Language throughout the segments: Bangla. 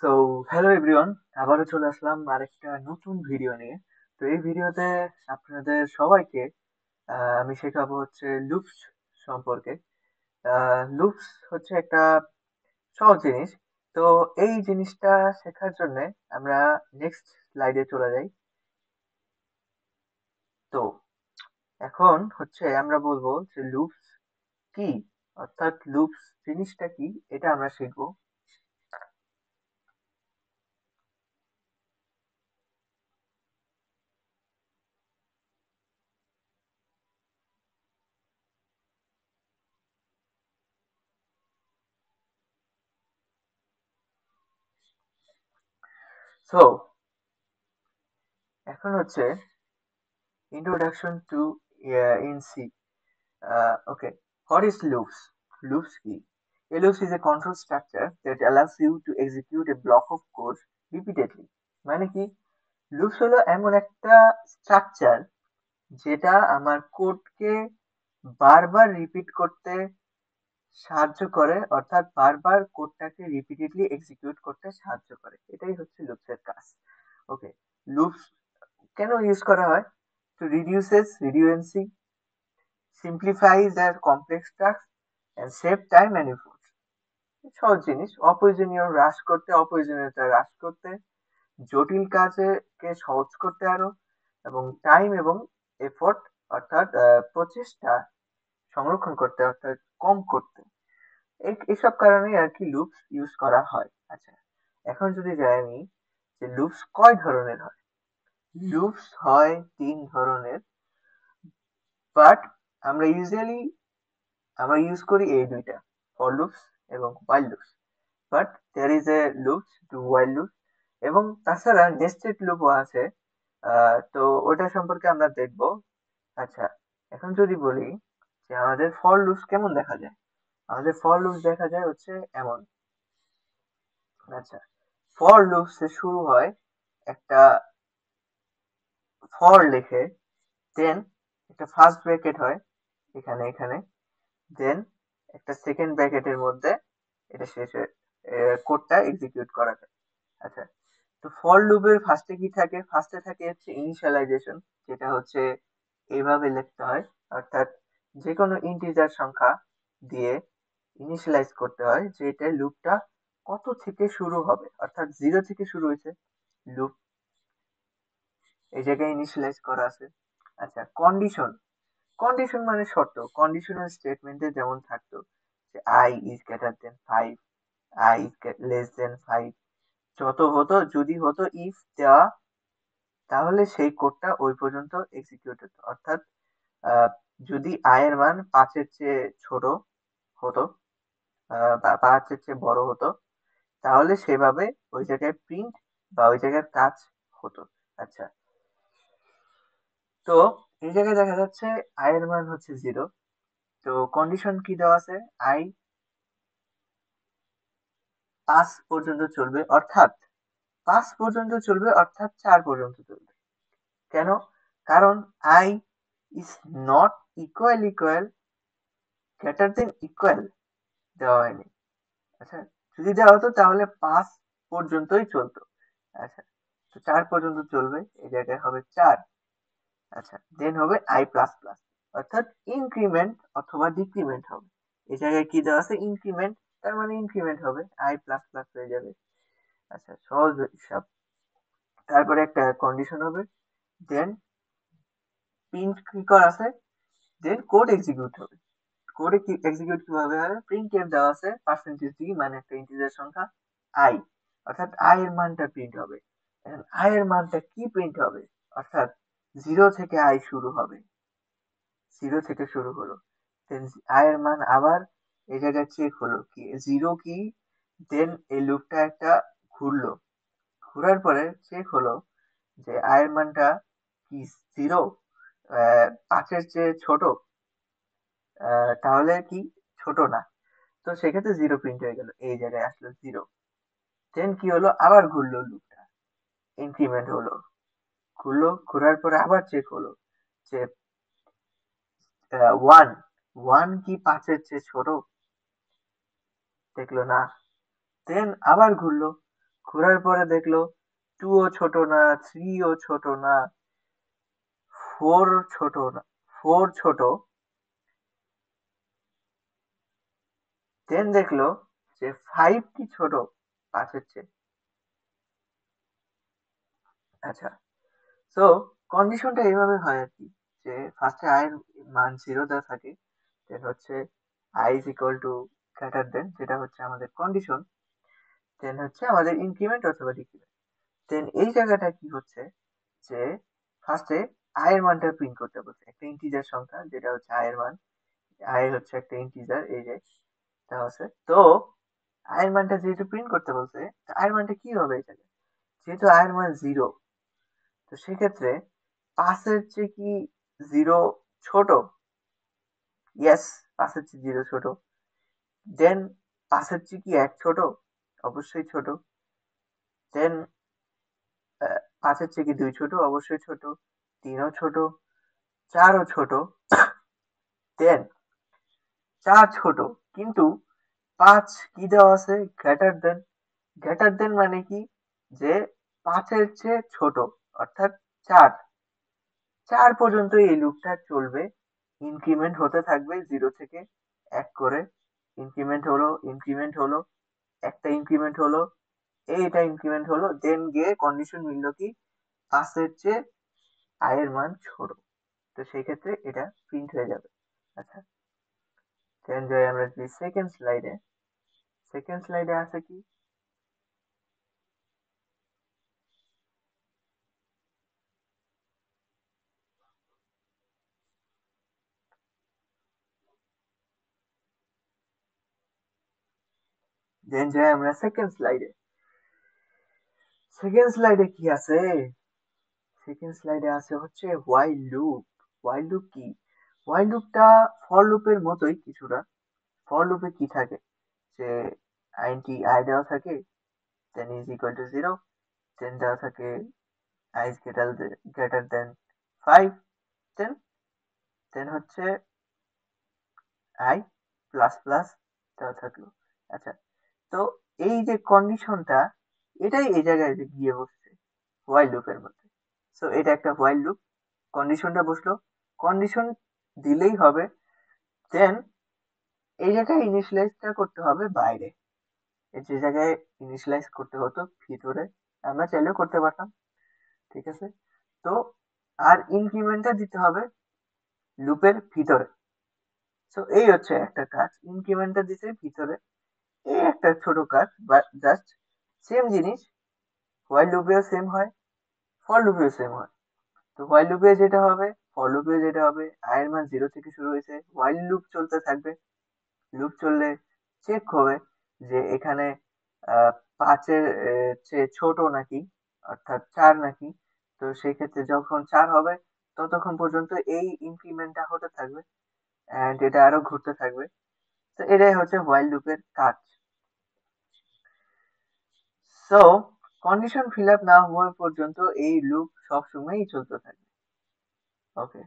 সো হ্যালো এভরিওয়ান, আবারও চলে আসলাম আরেকটা নতুন ভিডিও নিয়ে। তো এই ভিডিওতে আপনাদের সবাইকে আমি শেখাবো হচ্ছে লুপস সম্পর্কে। লুপস হচ্ছে একটা সহজ জিনিস। তো এই জিনিসটা শেখার জন্য আমরা নেক্সট স্লাইডে চলে যাই। তো এখন হচ্ছে আমরা বলবো যে লুপস কি, অর্থাৎ লুপস জিনিসটা কি, এটা আমরা শিখবো। সো এখন হচ্ছে introduction to in C. Okay, what is loops? Loops key. A loop is a control structure that allows you to execute a block of code repeatedly. মানে কি, লুপস হলো এমন একটা স্ট্রাকচার যেটা আমার কোডকে বারবার রিপিট করতে সাহায্য করে, অর্থাৎ বারবার কোডটাকে রিপিটেডলি এক্সিকিউট করতে সাহায্য করে। এটাই হচ্ছে লুপসের কাজ। ওকে, লুপস কেন ইউজ করা হয়? To reduces redundancy, simplify their complex tasks, and save time and effort. সহজ জিনিস, অপ্রয়োজনীয় হ্রাস করতে, অপ্রয়োজনীয়তা হ্রাস করতে, জটিল কাজকে সহজ করতে আরো, এবং টাইম এবং এফোর্ট অর্থাৎ প্রচেষ্টা সংরক্ষণ করতে, অর্থাৎ কম করতে। এইসব কারণেই আর কি লুপস ইউজ করা হয়। আচ্ছা, এখন যদি যাই আমি যে লুপস কয় ধরনের হয়। লুপস হয় তিন ধরনের, বাট আমরা ইউজ করি এই দুইটা, ফর লুপস এবং while loops. But there is a loops to while loops, এবং তাছাড়া নেস্টেড লুপও আছে। তো ওটা সম্পর্কে আমরা দেখব। আচ্ছা, এখন যদি বলি যে আমাদের ফর লুপস কেমন দেখা যায়, আমাদের ফর লুপস দেখা যায় হচ্ছে এমন। আচ্ছা, ফর লুপস শুরু হয় একটা ফর লিখে, দেন একটা ফার্স্ট ব্র্যাকেট হয় এখানে এখানে, দেন একটা সেকেন্ড ব্র্যাকেটের মধ্যে এটা শেষে কোডটা এক্সিকিউট করা যায়। আচ্ছা, তো ফর লুপের ফার্স্টে কি থাকে? ফার্স্টে থাকে হচ্ছে ইনিশিয়ালাইজেশন, যেটা হচ্ছে এইভাবে লিখতে হয়, অর্থাৎ যে কোনো ইন্টিজার সংখ্যা দিয়ে ইনিশিয়ালাইজ করতে হয় যে এটা লুপটা কত থেকে শুরু হবে, অর্থাৎ জিরো থেকে শুরু হয়েছে লুপ, এই জায়গায় ইনিশিয়ালাইজ করা আছে। আচ্ছা, কন্ডিশন। কন্ডিশন মানে শর্ত, কন্ডিশনাল স্টেটমেন্টে যেমন থাকতো যে I is greater than 5, I is less than 5, যত হতো যদি হতো ইফ দেওয়া, তাহলে সেই কোডটা ওই পর্যন্ত এক্সিকিউট হতো। অর্থাৎ আহ, যদি আই এর মান 5-এর চেয়ে ছোট হতো, বা 5-এর চেয়ে বড় হতো, তাহলে সেভাবে ওই জায়গায় প্রিন্ট বা ওই জায়গায় কাজ হতো। আচ্ছা, তো এই জায়গায় দেখা যাচ্ছে আই এর মান হচ্ছে 0। তো কন্ডিশন কি দেওয়া আছে? আই 5 পর্যন্ত চলবে, অর্থাৎ 5 পর্যন্ত চলবে, অর্থাৎ 4 পর্যন্ত চলবে। কেন? কারণ I is not equal greater than equal দেওয়া হয়নি। আচ্ছা, যদি দেওয়া হতো তাহলে 5 পর্যন্তই চলতো। আচ্ছা, তো 4 পর্যন্ত চলবে, এই জায়গায় হবে 4। আচ্ছা, দেন হবে আই প্লাস প্লাস, অর্থাৎ ইনক্রিমেন্ট অথবা ডিক্রিমেন্ট হবে। এই জায়গায় কি দেওয়া আছে? ইনক্রিমেন্ট, তার মানে ইনক্রিমেন্ট হবে, আই প্লাস প্লাস হয়ে যাবে। আচ্ছা, সহজ হিসাব। তারপরে একটা কন্ডিশন হবে, দেন প্রিন্ট কি করা আছে, দেন কোড এক্সিকিউট হবে। কোড এক্সিকিউট কিভাবে হবে? প্রিন্ট এফ দেওয়া আছে পার্সেন্টেজ ডি, মানে একটা ইন্টিজার সংখ্যা আই, অর্থাৎ আই এর মানটা প্রিন্ট হবে। এখন আই এর মানটা কি প্রিন্ট হবে? অর্থাৎ জিরো থেকে আই শুরু হবে, জিরো থেকে শুরু হলো, দেন আই এর মান আবার এই জায়গায় চেক হলো কি জিরো কি, দেন এই লুপটা একটা ঘুরলো, ঘোরার পরে চেক হলো যে আই এর মানটা কি জিরো, 5-এর চেয়ে ছোট, তাহলে কি ছোট না, তো সেক্ষেত্রে জিরো প্রিন্ট হয়ে গেল, এই জায়গায় আসলো জিরো। দেন কি হলো, আবার ঘুরলো লুপটা, ইনক্রিমেন্ট হলো, ঘুরলো, ঘোরার পরে আবার চেক হলো যে ওয়ান, ওয়ান কি 5-এর চেয়ে ছোট, দেখলো না, দেন আবার ঘুরলো, ঘোরার পরে দেখলো 2 ও ছোট না, 3 ও ছোট না, 4 ছোট না, 4 ছোট। দেন দেখলো যে 5 কি ছোট 5 এর চেয়ে। আচ্ছা, সো কন্ডিশনটা এইভাবে হয় আর কি, যে ফার্স্টে i এর মান 0 দেওয়া থাকে, দেন হচ্ছে i is equal to greater than, যেটা হচ্ছে আমাদের কন্ডিশন, দেন হচ্ছে আমাদের ইনক্রিমেন্ট অথবা ডিক্রিমেন্ট। দেন এই জায়গাটা কি হচ্ছে, যে ফার্স্টে i এর মানটা প্রিন্ট করতে বলছে, একটা ইন্টিজার সংখ্যা যেটা হচ্ছে i এর মান। i হচ্ছে একটা ইন্টিজার, এই যে দেওয়া আছে। তো i এর মানটা যেহেতু প্রিন্ট করতে বলছে, তো i এর মানটা কি হবে এই জায়গায়, যেহেতু i এর মান 0, তো সেক্ষেত্রে 5 এর চেয়ে কি 0 ছোট? ইয়েস, 5 এর চেয়ে 0 ছোট। দেন 5 এর চেয়ে কি 1 ছোট? অবশ্যই ছোট। দেন 5 এর চেয়ে কি 2 ছোট? অবশ্যই ছোট। 3 ও ছোট, 4 ও ছোট। দেন 4 ছোট, কিন্তু 5 কি দেওয়া আছে? Greater than. গ্রেটার দেন মানে কি, যে 5 এর চেয়ে ছোট, অর্থাৎ 4। 4 পর্যন্ত এই লুপটা চলবে, ইনক্রিমেন্ট হতে থাকবে 0 থেকে 1 করে। ইনক্রিমেন্ট হলো, ইনক্রিমেন্ট হলো, একটা ইনক্রিমেন্ট হলো, এইটা ইনক্রিমেন্ট হলো, দেন গিয়ে কন্ডিশন মিললো কি 5 এর চেয়ে i এর মান ছোট। তো সেই ক্ষেত্রে এটা প্রিন্ট হয়ে যাবে। আচ্ছা, দেন যাই আমরা যদি সেকেন্ড স্লাইডে। সেকেন্ড স্লাইডে আছে কি, দেন যাই আমরা সেকেন্ড স্লাইডে। সেকেন্ড স্লাইডে কি আছে? সেকেন্ড স্লাইডে আছে হচ্ছে হোয়াইল লুপ। হোয়াইল লুপ কি? হোয়াইল লুপটা ফর লুপের মতোই কিছুটা। ফর লুপে কি থাকে, যে আইনটি i দেওয়া থাকে, দেন ইজ ইকুয়াল টু 0, দেন দেওয়া থাকে i is greater than 5, দেন দেন হচ্ছে i প্লাস প্লাস দেওয়া থাকলো। আচ্ছা, তো এই যে কন্ডিশনটা, এটাই এই জায়গায় যে গিয়ে বসছে হোয়াইল লুপের মধ্যে। সো এটা একটা হোয়াইল লুপ, কন্ডিশনটা বসলো, কন্ডিশন দিলেই হবে। দেন এই জায়গায় ইনিশিয়ালাইজটা করতে হবে বাইরে, যে জায়গায় ইনিশিয়ালাইজ করতে হতো ভিতরে, আমরা চাইলেও করতে পারতাম, ঠিক আছে। তো আর ইনক্রিমেন্টটা দিতে হবে লুপের ভিতরে। সো এই হচ্ছে একটা কাজ, ইনক্রিমেন্টটা দিতে ভিতরে, এই একটা ছোট কাজ, বা জাস্ট সেম জিনিস হোয়াইল লুপেও সেম হয়, ফর লুপেও সেম হয়। তো হোয়াইল লুপে যেটা হবে, ফর লুপে যেটা হবে, i এর মান 0 থেকে শুরু হয়েছে, হোয়াইল লুপ চলতে থাকবে। লুপ চললে চেক হবে যে এখানে 5 এর চেয়ে ছোট নাকি, অর্থাৎ 4 নাকি। তো সেই ক্ষেত্রে যখন 4 হবে, ততক্ষণ পর্যন্ত এই ইনক্রিমেন্টটা হতে থাকবে, এন্ড এটা আরো ঘুরতে থাকবে। তো এটাই হচ্ছে হোয়াইল লুপের কাজ। সো কন্ডিশন ফিল আপ না হওয়া পর্যন্ত এই লুপ সবসময়ই চলতে থাকবে। ওকে,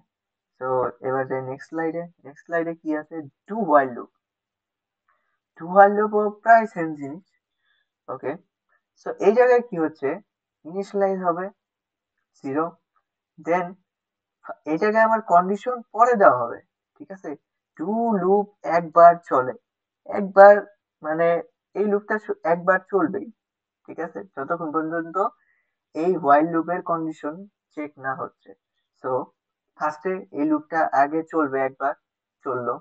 তো এবার যাই নেক্সট স্লাইডে। নেক্সট স্লাইডে কি আছে, do while loop. Do while লুপও প্রায় সেম জিনিস। ওকে, সো এই জায়গায় কি হচ্ছে, ইনিশিয়ালাইজ হবে 0, দেন এই জায়গায় আমার কন্ডিশন পরে দেওয়া হবে, ঠিক আছে। ডু লুপ একবার চলে, একবার, মানে এই লুপটা একবার চলবেই, ঠিক আছে, যতক্ষণ পর্যন্ত এই হোয়াইল লুপের কন্ডিশন চেক না হচ্ছে। সো ফার্স্টে এই লুপটা আগে চলবে, একবার চললো,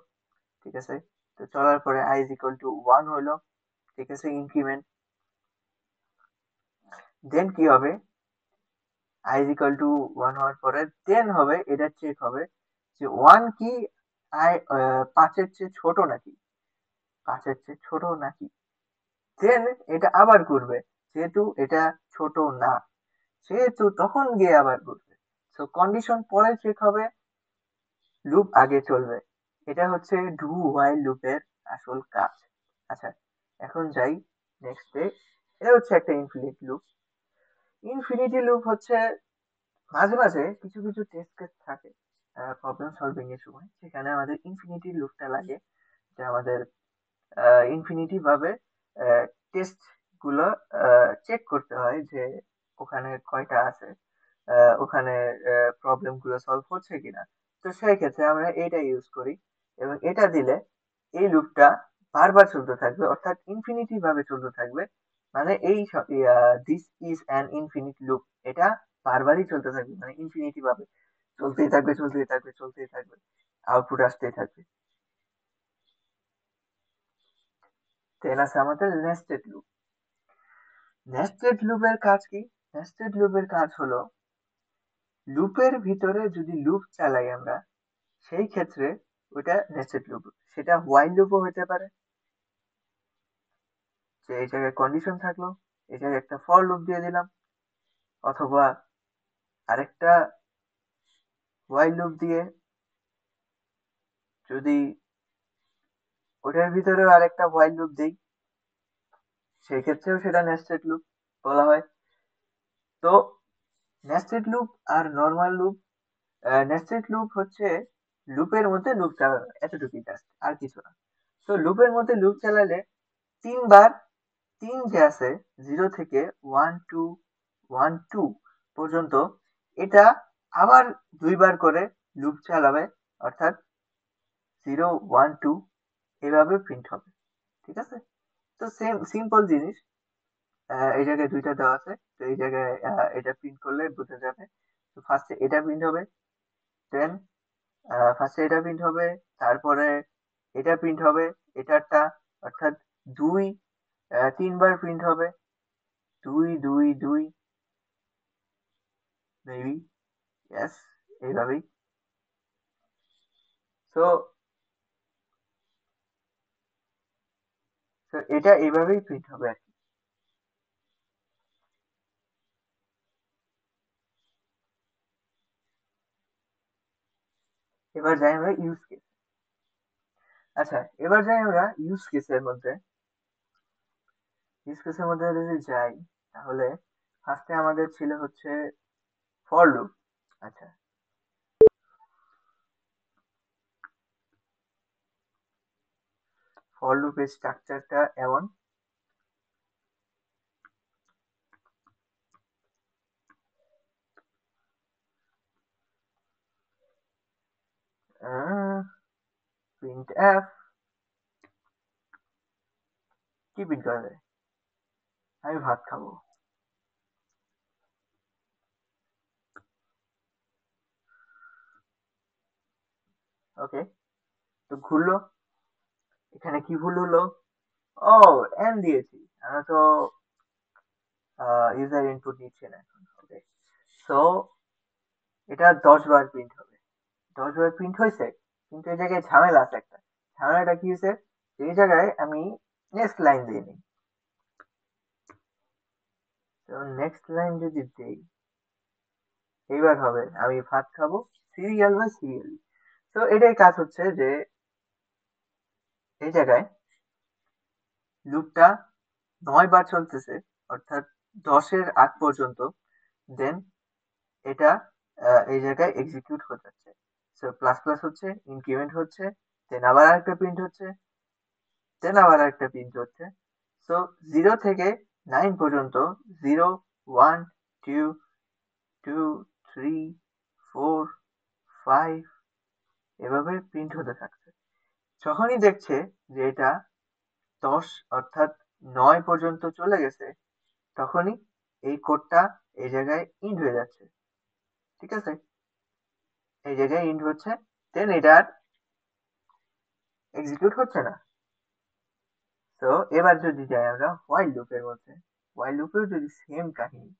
ঠিক আছে। তো চলার পরে i is equal to 1 হলো, ঠিক আছে, ইনক্রিমেন্ট। দেন কি হবে, i is equal to 1 হওয়ার পরে দেন হবে, এটা চেক হবে যে 1 কি i 5 এর চেয়ে ছোট নাকি, 5 এর চেয়ে ছোট নাকি। দেন এটা আবার ঘুরবে, যেহেতু এটা ছোট না, সেহেতু তখন গিয়ে আবার ঘুরবে। সো কন্ডিশন পরে চেক হবে, লুপ আগে চলবে। এটা হচ্ছে ডু হোয়াইল লুপের আসল কাজ। আচ্ছা, এখন যাই নেক্সটে। এটা হচ্ছে একটা ইনফিনিট লুপ। ইনফিনিটি লুপ হচ্ছে মাঝে মাঝে কিছু কিছু টেস্ট কেস থাকে প্রবলেম সলভিং এর সময়, সেখানে আমাদের ইনফিনিটি লুপটা লাগে, যে আমাদের ইনফিনিটি ভাবে টেস্ট গুলো চেক করতে হয় যে ওখানে কয়টা আছে, ওখানে প্রবলেম গুলো সলভ হচ্ছে কিনা। তো সেই ক্ষেত্রে আমরা এটা ইউজ করি, এবং এটা দিলে এই লুপটা বারবার চলতে থাকবে, অর্থাৎ ইনফিনিটি ভাবে চলতে থাকবে। মানে এই this is an infinite loop, এটা বারবারই চলতে থাকবে, মানে ইনফিনিটি ভাবে চলতেই থাকবে, চলতেই থাকবে, চলতেই থাকবে, আউটপুট আসতেই থাকবে। দেন আছে আমাদের নেস্টেড লুপ। নেস্টেড লুপের কাজ কি? নেস্টেড লুপের কাজ হলো, লুপের ভিতরে যদি লুপ চালাই আমরা, সেই ক্ষেত্রে ওটা নেস্টেড লুপ। সেটা হোয়াইল লুপও হতে পারে, যে এই জায়গায় কন্ডিশন থাকলো, এই জায়গায় একটা ফর লুপ দিয়ে দিলাম, অথবা আরেকটা হোয়াইল লুপ দিয়ে যদি ওটার ভিতরেও আরেকটা হোয়াইল লুপ দিই, সেক্ষেত্রেও সেটা নেস্টেড লুপ বলা হয়। তো নেস্টেড লুপ আর নর্মাল লুপ, নেস্টেড লুপ হচ্ছে লুপের মধ্যে লুপ চালানো, এতটুকুই জাস্ট, আর কিছু না। তো লুপের মধ্যে লুপ চালালে তিনবার, তিন যে আছে, 0 থেকে 1 টু 1 2 পর্যন্ত, এটা আবার দুইবার করে লুপ চালাবে, অর্থাৎ 0 1 2 এভাবে প্রিন্ট হবে। ঠিক আছে? তো সেম সিম্পল জিনিস, এই জায়গায় দুইটা দেওয়া আছে, তো এই জায়গায় এটা প্রিন্ট করলে বোঝা যাবে। তো ফার্স্টে এটা প্রিন্ট হবে, দেন ফার্স্টে এটা প্রিন্ট হবে, তারপরে এটা প্রিন্ট হবে, এটারটা, অর্থাৎ দুই, তিনবার প্রিন্ট হবে, 2 2 2, মেবি, ইয়েস, এইভাবেই। তো তো এটা এইভাবেই প্রিন্ট হবে আর কি। এবার যাই আমরা ইউজ কেস। আচ্ছা, এবার যাই আমরা ইউজ কেসের মধ্যে। ইউজ কেসের মধ্যে যদি যাই, তাহলে ফার্স্টে আমাদের ছিল হচ্ছে ফর লুপ। আচ্ছা, ফর লুপের স্ট্রাকচারটা এমন, প্রিন্ট এফ, কি প্রিন্ট করা যায়? আমি ভাত খাবো। ওকে, তো ঘুরলো, এখানে কি ভুল হলো? ও, এন দিয়েছি, আমরা তো ইউজার ইনপুট নিচ্ছে না এখন। ওকে, সো এটা 10 বার প্রিন্ট হবে। 10 বার প্রিন্ট হয়েছে, কিন্তু এই জায়গায় ঝামেলা আছে একটা। ঝামেলাটা কি হয়েছে? এই জায়গায় আমি নেক্সট লাইন দিইনি। তো নেক্সট লাইন যদি দেই, এইবার হবে আমি ভাত খাবো, সিরিয়াল বাই সিরিয়াল। তো এটাই কাজ হচ্ছে যে এই জায়গায় লুপটা 9 বার চলতেছে, অর্থাৎ 10-এর আগ পর্যন্ত। দেন এটা এই জায়গায় এক্সিকিউট হয়ে যাচ্ছে। সো প্লাস প্লাস হচ্ছে, ইনক্রিমেন্ট হচ্ছে, দেন আবার আরেকটা প্রিন্ট হচ্ছে, দেন আবার আরেকটা প্রিন্ট হচ্ছে। সো 0 থেকে 9 পর্যন্ত, 0 1 2 2 3 4 5 এভাবে প্রিন্ট হতে থাকছে। যখনই দেখছে যে এটা 10, অর্থাৎ 9 পর্যন্ত চলে গেছে, তখনই এই কোডটা এই জায়গায় ইন্ড হয়ে যাচ্ছে। ঠিক আছে? এই জায়গায় ইন্ড হচ্ছে, দেন এটা আর এক্সিকিউট হচ্ছে না। তো এবার যদি যাই আমরা হোয়াইল লুপের মধ্যে, হোয়াইল লুপেও যদি সেম কাহিনী।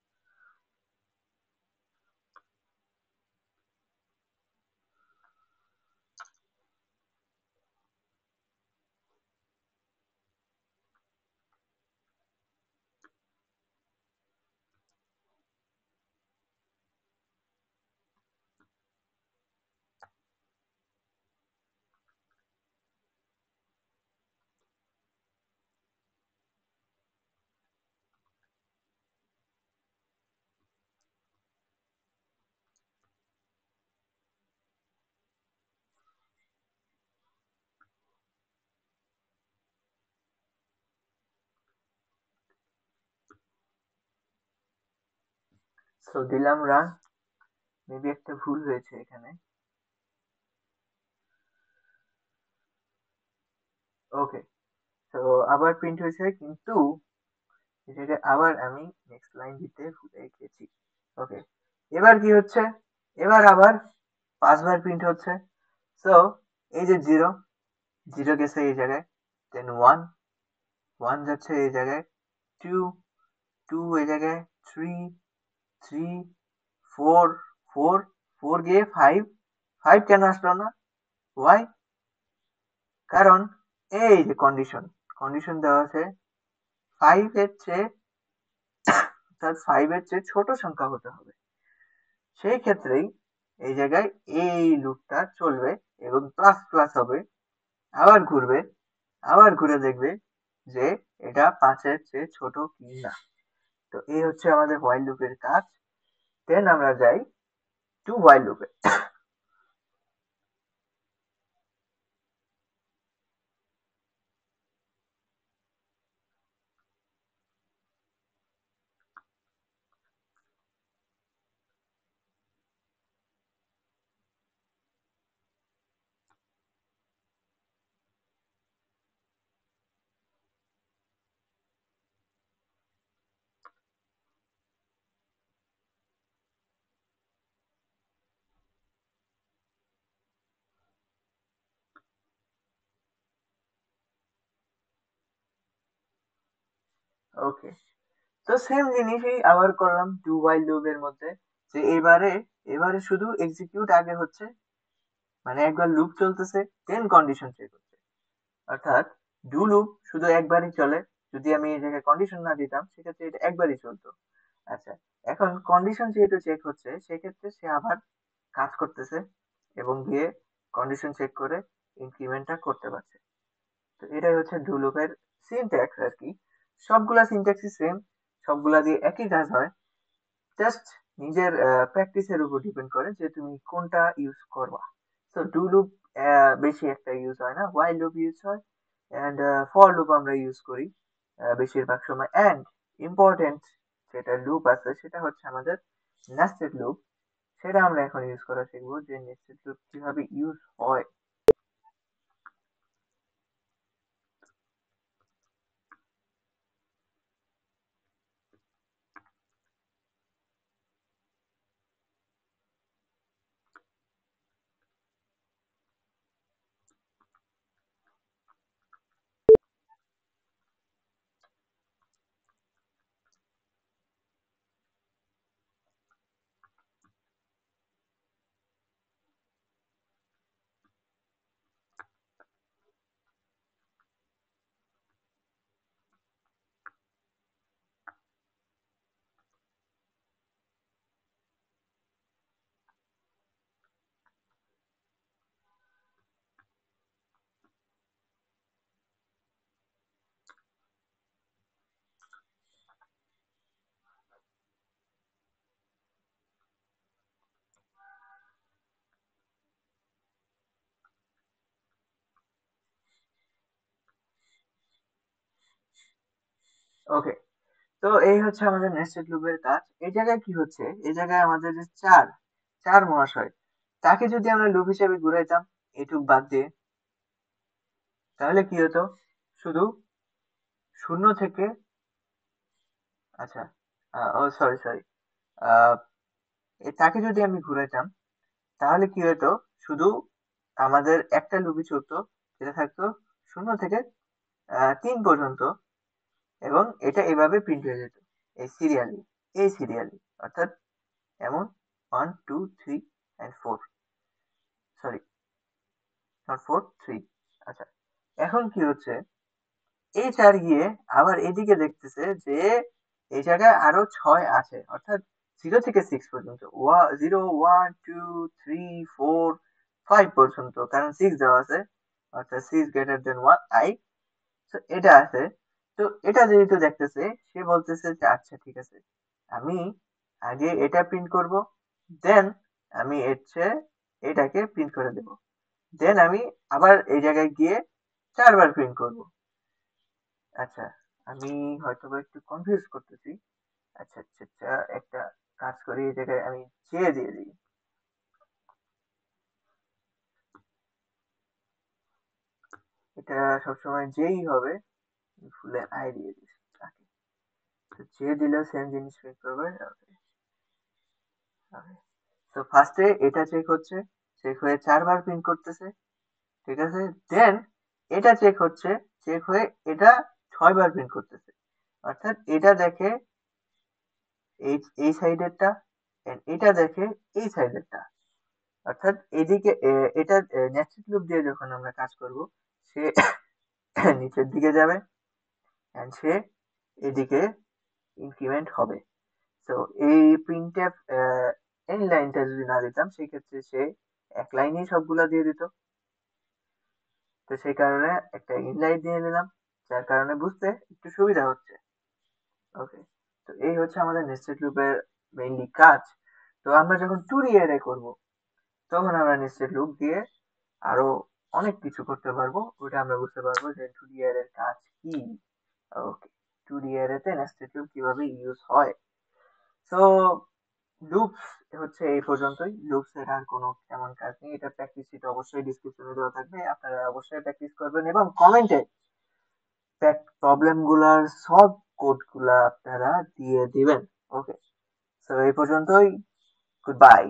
সো দিলাম রান। মেবি একটা ভুল হয়েছে এখানে। ওকে, তো আবার প্রিন্ট হয়েছে, কিন্তু এটাকে আবার আমি নেক্সট লাইন দিতে ভুলে গেছি। ওকে, এবার কি হচ্ছে, এবার আবার 5 বার প্রিন্ট হচ্ছে। সো এই যে জিরো, জিরো গেছে এই জায়গায়, দেন ওয়ান, ওয়ান যাচ্ছে এই জায়গায়, টু, টু এই জায়গায়, three, three, four, four, four গিয়ে ফাইভ, ফাইভ কেন আসলো না? ওয়াই? কারণ এই যে কন্ডিশন, কন্ডিশন দেওয়া আছে ফাইভ এর চেয়ে, অর্থাৎ ফাইভ এর চেয়ে ছোট সংখ্যা হতে হবে। সেই ক্ষেত্রেই এই জায়গায় এই লুপটা চলবে এবং প্লাস প্লাস হবে, আবার ঘুরবে, আবার ঘুরে দেখবে যে এটা 5-এর চেয়ে ছোট কি না। তো এই হচ্ছে আমাদের হোয়াইল লুপের কাজ। দেন আমরা যাই টু হোয়াইল লুপে। ওকে, তো সেম জিনিসই আবার করলাম টু হোয়াইল লুপের মধ্যে, যে এবারে, এবারে শুধু এক্সিকিউট আগে হচ্ছে, মানে একবার লুপ চলতেছে, দেন কন্ডিশন চেক হচ্ছে। অর্থাৎ ডু লুপ শুধু একবারই চলে, যদি আমি এই জায়গায় কন্ডিশন না দিতাম সেক্ষেত্রে এটা একবারই চলতো। আচ্ছা, এখন কন্ডিশন যেহেতু চেক হচ্ছে সেক্ষেত্রে সে আবার কাজ করতেছে এবং গিয়ে কন্ডিশন চেক করে ইনক্রিমেন্টটা করতে পারছে। তো এটাই হচ্ছে ডু লুপের সিনট্যাক্স আর কি। সবগুলা সিনট্যাক্সই সেম, সবগুলা দিয়ে একই কাজ হয়, জাস্ট নিজের প্র্যাকটিসের উপর ডিপেন্ড করে যে তুমি কোনটা ইউজ করবা। তো ডু লুপ বেশি একটা ইউজ হয় না, হোয়াইল লুপ ইউজ হয়, অ্যান্ড ফর লুপ আমরা ইউজ করি বেশিরভাগ সময়। অ্যান্ড ইম্পর্টেন্ট যেটা লুপ আছে সেটা হচ্ছে আমাদের নেস্টেড লুপ। সেটা আমরা এখন ইউজ করা শিখবো, যে নেস্টেড লুপ কিভাবে ইউজ হয়। ওকে, তো এই হচ্ছে আমাদের নেস্টেড লুপের কাজ। এই জায়গায় কি হচ্ছে, এই জায়গায় আমাদের যে চার, চার মহাশয়, তাকে যদি আমরা লুপ হিসেবে ঘুরাইতাম এইটুক বাদ দিয়ে, তাহলে কি হতো, শুধু শূন্য থেকে, আচ্ছা, ও সরি সরি, তাকে যদি আমি ঘুরাইতাম তাহলে কি হতো, শুধু আমাদের একটা লুপই চলতো, যেটা থাকতো 0 থেকে 3 পর্যন্ত, এবং এটা এভাবে প্রিন্ট হয়ে যেত, এই সিরিয়ালি, এই সিরিয়ালি, অর্থাৎ এমন 1 2 3 and 4, সরি, নট 4 3। আচ্ছা, এখন কি হচ্ছে, এই চার গিয়ে আবার এদিকে দেখতেছে যে এই জায়গায় আরো 6 আছে, অর্থাৎ 0 থেকে 6 পর্যন্ত, 0 1 2 3 4 5 পর্যন্ত, কারণ 6 দেওয়া আছে, অর্থাৎ 6 greater than 1 i। তো এটা আছে। তো এটা যেহেতু দেখতেছে, সে বলতেছে যে আচ্ছা ঠিক আছে, আমি আগে এটা প্রিন্ট করব, দেন আমি এর চেয়ে এটাকে প্রিন্ট করে দেব, দেন আমি আবার এই জায়গায় গিয়ে 4 বার প্রিন্ট করব। আচ্ছা, আমি হয়তোবা একটু কনফিউজ করতেছি। আচ্ছা আচ্ছা আচ্ছা, একটা কাজ করি, এই জায়গায় আমি জে দিয়ে দিই। এটা সবসময় জেই হবে, ফুলে আই দিয়ে দিস। তো যে দিলেও সেম জিনিস প্রিন্ট করবে। তো ফার্স্টে এটা চেক হচ্ছে, চেক হয়ে 4 বার প্রিন্ট করতেছে, ঠিক আছে। দেন এটা চেক হচ্ছে, চেক হয়ে এটা 6 বার প্রিন্ট করতেছে। অর্থাৎ এটা দেখে এই এই সাইডেরটা, এটা দেখে এই সাইডেরটা। অর্থাৎ এদিকে এটা নেস্টেড লুপ দিয়ে যখন আমরা কাজ করব, সে নিচের দিকে যাবে এন্ড সে এদিকে ইনক্রিমেন্ট হবে। তো এই প্রিন্টএফ এই লাইনটা যদি না দিতাম, সেই ক্ষেত্রে সে এক লাইনেই সবগুলা দিয়ে দিত। তো সেই কারণে একটা ইনলাইন দিয়ে নিলাম, যার কারণে বুঝতে একটু সুবিধা হচ্ছে। ওকে, তো এই হচ্ছে আমাদের নেস্টেড লুপের মেইনলি কাজ। তো আমরা যখন 2D অ্যারে করব, তখন আমরা নেস্টেড লুপ দিয়ে আরো অনেক কিছু করতে পারবো। ওটা আমরা বুঝতে পারবো যে 2D অ্যারের কাজ কি। ওকে, 2D অ্যারেতে নেস্টেড লুপ কিভাবে ইউজ হয়। তো লুপস হচ্ছে এই পর্যন্তই। লুপস এর আর কোনো তেমন কাজ নেই। এটা প্র্যাকটিস শিট অবশ্যই ডিসক্রিপশনে দেওয়া থাকবে, আপনারা অবশ্যই প্র্যাকটিস করবেন এবং কমেন্টে প্রবলেম গুলার সব কোড গুলা আপনারা দিয়ে দিবেন। ওকে, তো এই পর্যন্তই। Good bye.